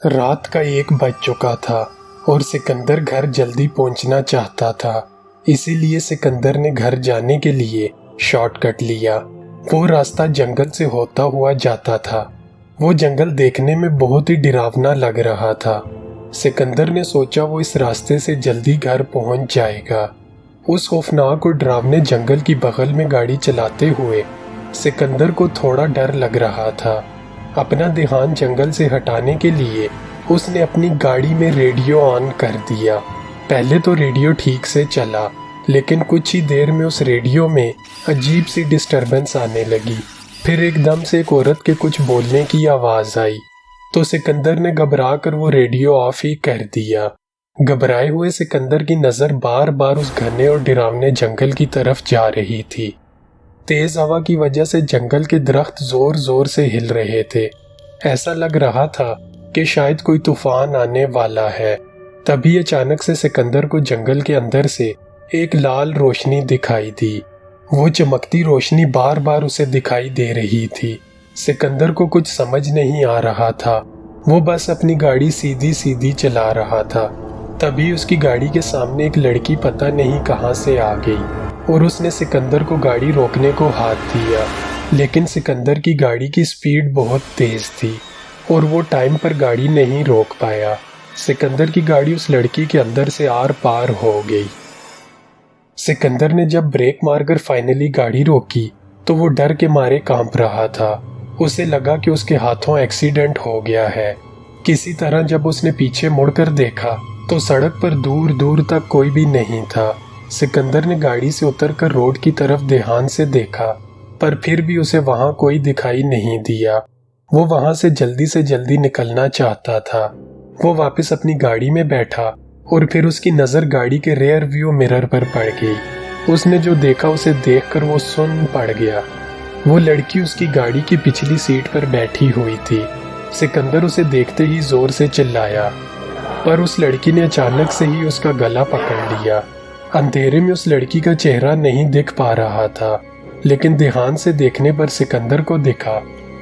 رات کا 1 بج چکا تھا اور سکندر گھر جلدی پہنچنا چاہتا تھا، اسی لیے سکندر نے گھر جانے کے لیے شارٹ کٹ لیا۔ وہ راستہ جنگل سے ہوتا ہوا جاتا تھا۔ وہ جنگل دیکھنے میں بہت ہی ڈراونا لگ رہا تھا۔ سکندر نے سوچا وہ اس راستے سے جلدی گھر پہنچ جائے گا۔ اس خوفناک اور ڈراونے جنگل کی بغل میں گاڑی چلاتے ہوئے سکندر کو تھوڑا ڈر لگ رہا تھا۔ اپنا دھیان جنگل سے ہٹانے کے لیے اس نے اپنی گاڑی میں ریڈیو آن کر دیا۔ پہلے تو ریڈیو ٹھیک سے چلا، لیکن کچھ ہی دیر میں اس ریڈیو میں عجیب سی ڈسٹربنس آنے لگی۔ پھر ایک دم سے ایک عورت کے کچھ بولنے کی آواز آئی تو سکندر نے گھبرا کر وہ ریڈیو آف ہی کر دیا۔ گھبرائے ہوئے سکندر کی نظر بار بار اس گھنے اور ڈراونے جنگل کی طرف جا رہی تھی۔ تیز ہوا کی وجہ سے جنگل کے درخت زور زور سے ہل رہے تھے۔ ایسا لگ رہا تھا کہ شاید کوئی طوفان آنے والا ہے۔ تبھی اچانک سے سکندر کو جنگل کے اندر سے ایک لال روشنی دکھائی دی۔ وہ چمکتی روشنی بار بار اسے دکھائی دے رہی تھی۔ سکندر کو کچھ سمجھ نہیں آ رہا تھا۔ وہ بس اپنی گاڑی سیدھی سیدھی چلا رہا تھا۔ تبھی اس کی گاڑی کے سامنے ایک لڑکی پتہ نہیں کہاں سے آ گئی اور اس نے سکندر کو گاڑی روکنے کو ہاتھ دیا، لیکن سکندر کی گاڑی کی سپیڈ بہت تیز تھی اور وہ ٹائم پر گاڑی نہیں روک پایا۔ سکندر کی گاڑی اس لڑکی کے اندر سے آر پار ہو گئی۔ سکندر نے جب بریک مار کر فائنلی گاڑی روکی تو وہ ڈر کے مارے کانپ رہا تھا۔ اسے لگا کہ اس کے ہاتھوں ایکسیڈنٹ ہو گیا ہے۔ کسی طرح جب اس نے پیچھے مڑ کر دیکھا تو سڑک پر دور دور تک کوئی بھی نہیں تھا۔ سکندر نے گاڑی سے اتر کر روڈ کی طرف دھیان سے دیکھا، پر پھر بھی اسے وہاں کوئی دکھائی نہیں دیا۔ وہ وہاں سے جلدی نکلنا چاہتا تھا۔ وہ واپس اپنی گاڑی میں بیٹھا اور پھر اس کی نظر گاڑی کے ریئر ویو مرر پر پڑ گئی۔ اس نے جو دیکھا اسے دیکھ کر وہ سن پڑ گیا۔ وہ لڑکی اس کی گاڑی کی پچھلی سیٹ پر بیٹھی ہوئی تھی۔ سکندر اسے دیکھتے ہی زور سے چلایا، پر اس لڑکی نے اچانک سے ہی اس کا گلا پکڑ لیا۔ اندھیرے میں اس لڑکی کا چہرہ نہیں دکھ پا رہا تھا، لیکن دھیان سے دیکھنے پر سکندر کو دکھا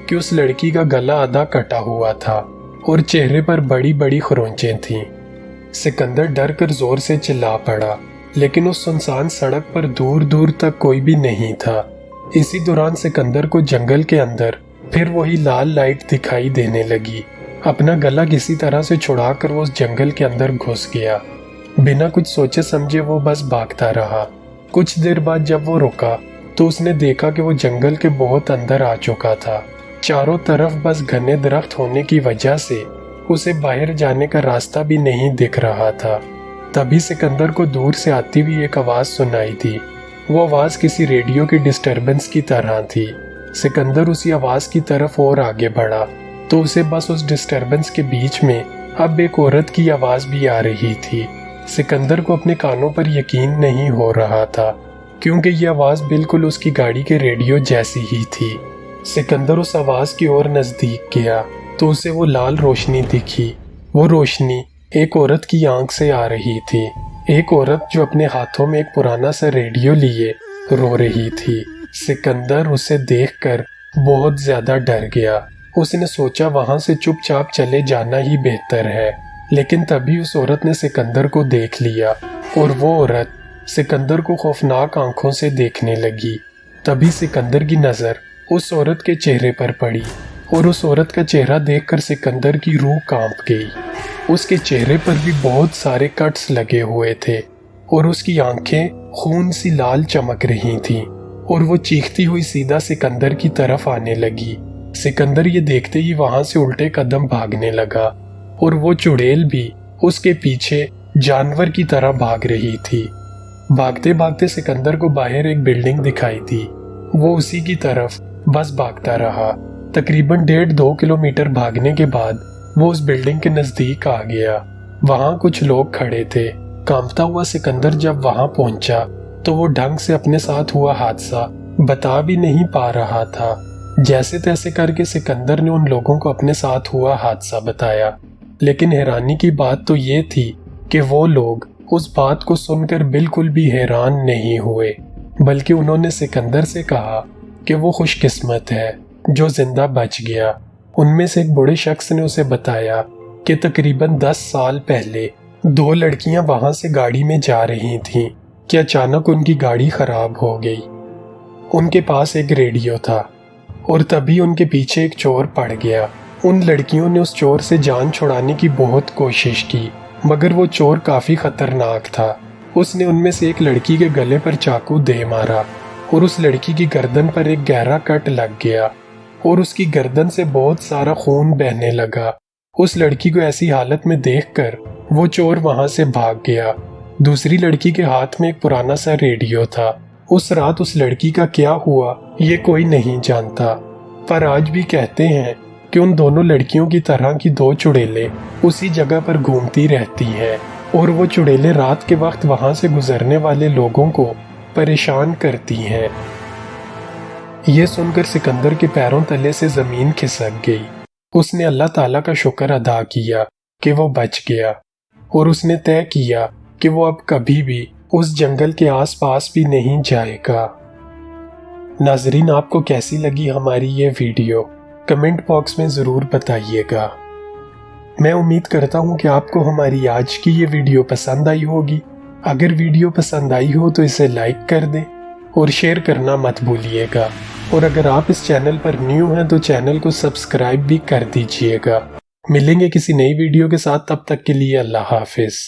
کہ اس لڑکی کا گلا آدھا کٹا ہوا تھا اور چہرے پر بڑی بڑی خرونچیں تھیں۔ سکندر ڈر کر زور سے چلا پڑا، لیکن اس سنسان سڑک پر دور دور تک کوئی بھی نہیں تھا۔ اسی دوران سکندر کو جنگل کے اندر پھر وہی لال لائٹ دکھائی دینے لگی۔ اپنا گلا کسی طرح سے چھڑا کر وہ اس جنگل کے اندر گھس گیا۔ بنا کچھ سوچے سمجھے وہ بس بھاگتا رہا۔ کچھ دیر بعد جب وہ رکا تو اس نے دیکھا کہ وہ جنگل کے بہت اندر آ چکا تھا۔ چاروں طرف بس گھنے درخت ہونے کی وجہ سے اسے باہر جانے کا راستہ بھی نہیں دکھ رہا تھا۔ تبھی سکندر کو دور سے آتی ہوئی ایک آواز سنائی دی۔ وہ آواز کسی ریڈیو کی ڈسٹربنس کی طرح تھی۔ سکندر اسی آواز کی طرف اور آگے بڑھا تو اسے بس اس ڈسٹربنس کے بیچ میں اب ایک عورت کی آواز بھی آ رہی تھی۔ سکندر کو اپنے کانوں پر یقین نہیں ہو رہا تھا، کیونکہ یہ آواز بالکل اس کی گاڑی کے ریڈیو جیسی ہی تھی۔ سکندر اس آواز کی اور نزدیک گیا تو اسے وہ لال روشنی دکھی۔ وہ روشنی ایک عورت کی آنکھ سے آ رہی تھی، ایک عورت جو اپنے ہاتھوں میں ایک پرانا سا ریڈیو لیے رو رہی تھی۔ سکندر اسے دیکھ کر بہت زیادہ ڈر گیا۔ اس نے سوچا وہاں سے چپ چاپ چلے جانا ہی بہتر ہے، لیکن تبھی اس عورت نے سکندر کو دیکھ لیا اور وہ عورت سکندر کو خوفناک آنکھوں سے دیکھنے لگی۔ تبھی سکندر کی نظر اس عورت کے چہرے پر پڑی اور اس عورت کا چہرہ دیکھ کر سکندر کی روح کانپ گئی۔ اس کے چہرے پر بھی بہت سارے کٹس لگے ہوئے تھے اور اس کی آنکھیں خون سی لال چمک رہی تھیں اور وہ چیختی ہوئی سیدھا سکندر کی طرف آنے لگی۔ سکندر یہ دیکھتے ہی وہاں سے الٹے قدم بھاگنے لگا اور وہ چڑیل بھی اس کے پیچھے جانور کی طرح بھاگ رہی تھی۔ بھاگتے بھاگتے سکندر کو باہر ایک بلڈنگ دکھائی دی۔ وہ اسی کی طرف بس بھاگتا رہا۔ تقریباً 1.5-2 کلومیٹر بھاگنے کے بعد وہ اس بلڈنگ کے نزدیک آ گیا۔ وہاں کچھ لوگ کھڑے تھے۔ کانپتا ہوا سکندر جب وہاں پہنچا تو وہ ڈھنگ سے اپنے ساتھ ہوا حادثہ بتا بھی نہیں پا رہا تھا۔ جیسے تیسے کر کے سکندر نے ان لوگوں کو اپنے ساتھ ہوا حادثہ بتایا، لیکن حیرانی کی بات تو یہ تھی کہ وہ لوگ اس بات کو سن کر بالکل بھی حیران نہیں ہوئے، بلکہ انہوں نے سکندر سے کہا کہ وہ خوش قسمت ہے جو زندہ بچ گیا۔ ان میں سے ایک بڑے شخص نے اسے بتایا کہ تقریباً 10 سال پہلے 2 لڑکیاں وہاں سے گاڑی میں جا رہی تھیں کہ اچانک ان کی گاڑی خراب ہو گئی۔ ان کے پاس ایک ریڈیو تھا اور تبھی ان کے پیچھے ایک چور پڑ گیا۔ ان لڑکیوں نے اس چور سے جان چھڑانے کی بہت کوشش کی، مگر وہ چور کافی خطرناک تھا۔ اس نے ان میں سے ایک لڑکی کے گلے پر چاقو دے مارا اور اس لڑکی کی گردن پر ایک گہرا کٹ لگ گیا اور اس کی گردن سے بہت سارا خون بہنے لگا۔ اس لڑکی کو ایسی حالت میں دیکھ کر وہ چور وہاں سے بھاگ گیا۔ دوسری لڑکی کے ہاتھ میں ایک پرانا سا ریڈیو تھا۔ اس رات اس لڑکی کا کیا ہوا یہ کوئی نہیں جانتا، پر آج بھی کہتے ہیں کہ ان دونوں لڑکیوں کی طرح کی 2 چڑیلیں اسی جگہ پر گھومتی رہتی ہیں اور وہ چڑیلیں رات کے وقت وہاں سے گزرنے والے لوگوں کو پریشان کرتی ہیں۔ یہ سن کر سکندر کے پیروں تلے سے زمین کھسک گئی۔ اس نے اللہ تعالیٰ کا شکر ادا کیا کہ وہ بچ گیا اور اس نے طے کیا کہ وہ اب کبھی بھی اس جنگل کے آس پاس بھی نہیں جائے گا۔ ناظرین، آپ کو کیسی لگی ہماری یہ ویڈیو کمنٹ باکس میں ضرور بتائیے گا۔ میں امید کرتا ہوں کہ آپ کو ہماری آج کی یہ ویڈیو پسند آئی ہوگی۔ اگر ویڈیو پسند آئی ہو تو اسے لائک کر دیں اور شیئر کرنا مت بھولیے گا، اور اگر آپ اس چینل پر نیو ہیں تو چینل کو سبسکرائب بھی کر دیجیے گا۔ ملیں گے کسی نئی ویڈیو کے ساتھ، تب تک کے لیے اللہ حافظ۔